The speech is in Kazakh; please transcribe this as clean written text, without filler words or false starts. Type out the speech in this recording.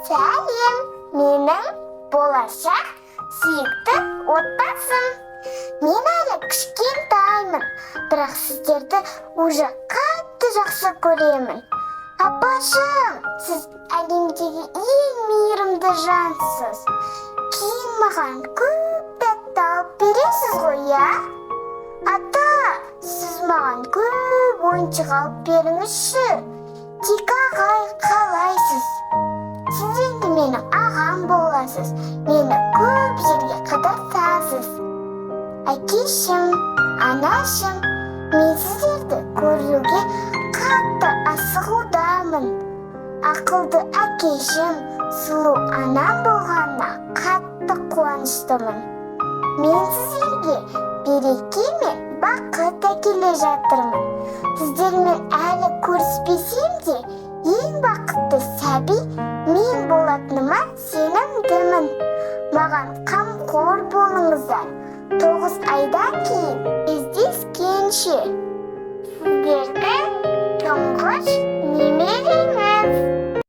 Сәлем, менің болашақ сүйікті отбасым. Мен әлі кішкентаймын, бірақ сіздерді уже қатты жақсы көремін. Апашым, сіз әлемдегі ең мейірімді жансыз. Кейін маған көп тәтті алып бересіз ғой, иә? Ата, сіз маған көп ойыншық алып беріңізші. Тек ағай, қалайсыз? Сіз енді менің ағам боласыз. Мені көп жерге қыдыртасыз. Әкешім, анашым, мен сіздерді көруге қатты асығудамын. Ақылды әкешім, сұлу анам болғанына қатты қуаныштымын. Мен сіздерге береке мен бақыт әкеле жатырмын. Сіздермен әлі көріспесем де, ең бақытты сәби мен болатыныма сенімдімін. Маған қамқор болыңыздар. 9 айдан кейін кездескенше.